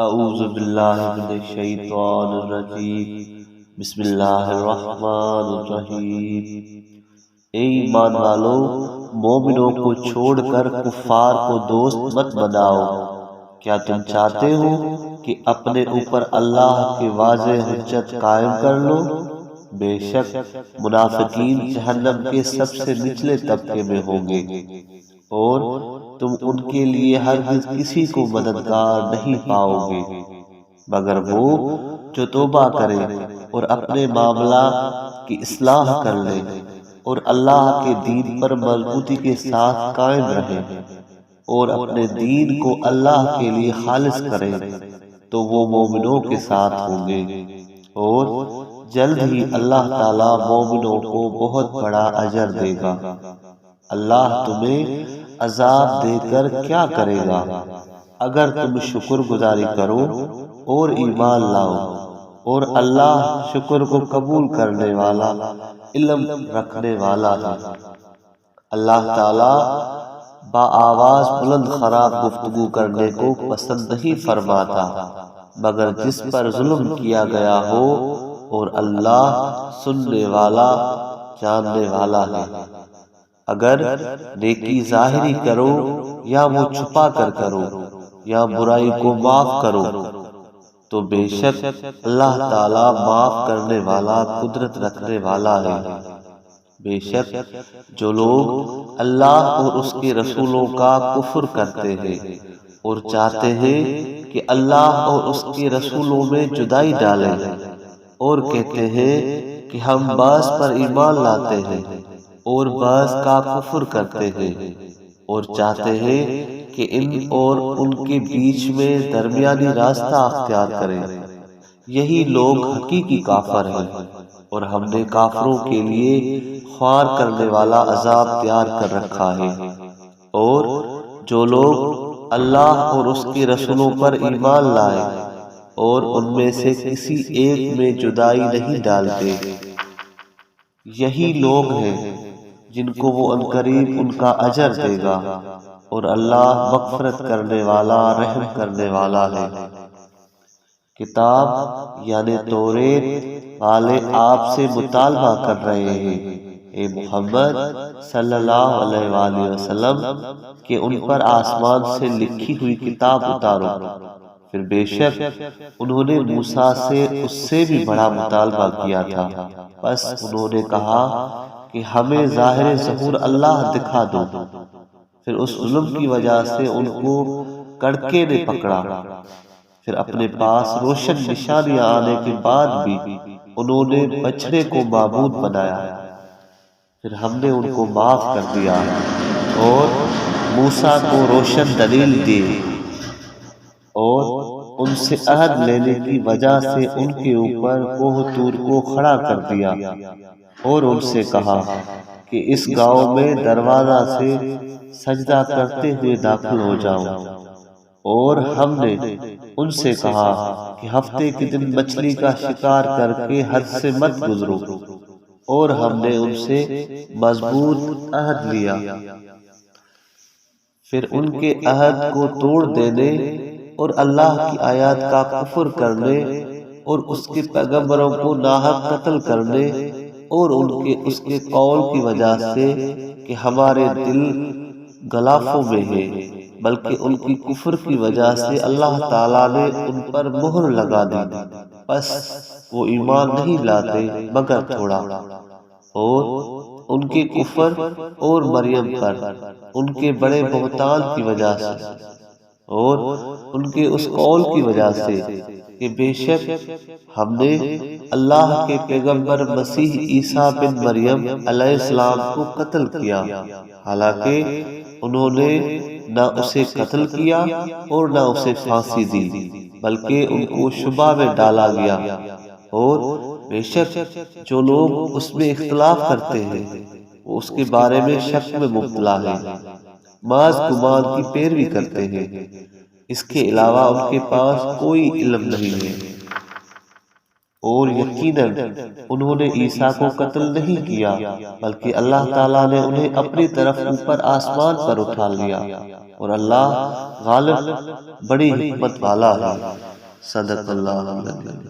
اعوذ باللہ من الشیطان الرجیم، بسم اللہ الرحمن الرحیم۔ اے ایمان والو، مومنوں کو چھوڑ کر کفار کو دوست مت بناؤ۔ کیا تم چاہتے ہو کہ اپنے اوپر اللہ کی واضح حجت قائم کر لو؟ بے شک منافقین جہنم کے سب سے نچلے طبقے میں ہوں گے، اور تم ان کے لیے ہرگز کسی کو مددگار نہیں پاؤ گے مگر وہ جو توبہ کرے اور اپنے معاملہ کی اصلاح کر لے اور اللہ کے دین پر مضبوطی کے ساتھ قائم رہے اور اپنے دین کو اللہ کے لیے خالص کرے تو وہ مومنوں کے ساتھ ہوں گے، اور جلد ہی اللہ تعالیٰ مومنوں کو بہت بڑا اجر دے گا۔ اللہ تمہیں عذاب دے کر کیا کرے گا اگر تم شکر گزاری کرو اور ایمان لاؤ، اور اللہ شکر کو قبول کرنے والا، علم رکھنے والا ہے۔ اللہ تعالیٰ با آواز بلند خراب گفتگو کرنے کو پسند نہیں فرماتا مگر جس پر ظلم کیا گیا ہو، اور اللہ سننے والا جاننے والا ہے۔ اگر نیکی ظاہری کرو یا وہ چھپا کر کرو یا برائی کو معاف کرو تو بے شک اللہ تعالیٰ معاف کرنے والا، قدرت رکھنے والا ہے۔ بے شک جو لوگ اللہ اور اس کے رسولوں کا کفر کرتے ہیں اور چاہتے ہیں کہ اللہ اور اس کے رسولوں میں جدائی ڈالیں، اور کہتے ہیں کہ ہم بعض پر ایمان لاتے ہیں اور بعض کا کفر کرتے ہیں، اور چاہتے ہیں کہ ان اور ان کے بیچ میں درمیانی راستہ اختیار کریں، یہی لوگ حقیقی کافر ہیں، اور ہم نے کافروں کے لیے خوار کرنے والا عذاب تیار کر رکھا ہے۔ اور جو لوگ اللہ اور اس کے رسولوں پر ایمان لائے اور ان میں سے کسی ایک میں جدائی نہیں ڈالتے، یہی لوگ ہیں جن کو وہ عنقریب ان کا اجر دے گا، اور اللہ مغفرت کرنے والا، رحم کرنے والا ہے۔ کتاب یعنی توریت والے آپ سے مطالبہ کر رہے ہیں، اے محمد صلی اللہ علیہ وآلہ وسلم، کہ ان پر آسمان سے لکھی ہوئی کتاب اتارو۔ پھر بے شک انہوں نے موسیٰ سے اس سے بھی بڑا مطالبہ کیا تھا، بس انہوں نے کہا کہ ہمیں ظاہر ظہور اللہ دکھا دو۔ پھر اس ظلم کی وجہ سے ان کو کڑکے نے پکڑا، پھر اپنے پاس روشن نشانیاں آنے کے بعد بھی انہوں نے بچڑے کو معبود بنایا، پھر ہم نے ان کو معاف کر دیا اور موسیٰ کو روشن دلیل دی، اور ان سے عہد لینے کی وجہ سے ان کے اوپر کوہ طور کو کھڑا کر دیا، اور ان سے کہا کہ اس گاؤں میں دروازہ سے سجدہ کرتے ہوئے داخل ہو جاؤ، اور ہم نے ان سے کہا کہ ہفتے کے دن مچھلی کا شکار کر کے حد سے مت گزرو، اور ہم نے ان سے مضبوط عہد لیا۔ پھر ان کے عہد کو توڑ دینے اور اللہ کی آیات کا کفر کرنے اور اس کے پیغمبروں کو ناحق قتل کرنے اور اس کے قول کی وجہ سے کہ ہمارے دل غلافوں میں ہیں، بلکہ ان کی کفر کی وجہ سے اللہ تعالیٰ نے ان پر مہر لگا دی، بس وہ ایمان نہیں لاتے مگر تھوڑا۔ اور ان کے کفر اور مریم پر ان کے بڑے بہتان کی وجہ سے اور ان کے اس قول کی وجہ سے کہ بے شک ہم نے اللہ کے پیغمبر مسیح عیسیٰ بن مریم علیہ السلام کو قتل کیا، حالانکہ انہوں نے نہ اسے قتل کیا اور نہ اسے پھانسی دی، بلکہ ان کو شبہ میں ڈالا گیا۔ اور بے شک جو لوگ اس میں اختلاف کرتے ہیں وہ اس کے بارے میں شک میں مبتلا ہیں، محض گمان کی پیروی کرتے ہیں، اس کے علاوہ ان کے پاس کوئی علم نہیں ہے۔ اور یقیناً انہوں نے عیسیٰ کو قتل نہیں کیا بلکہ اللہ تعالیٰ نے انہیں اپنی طرف اوپر آسمان پر اٹھا لیا، اور اللہ غالب بڑی حکمت والا ہے۔ صدق اللہ العظیم۔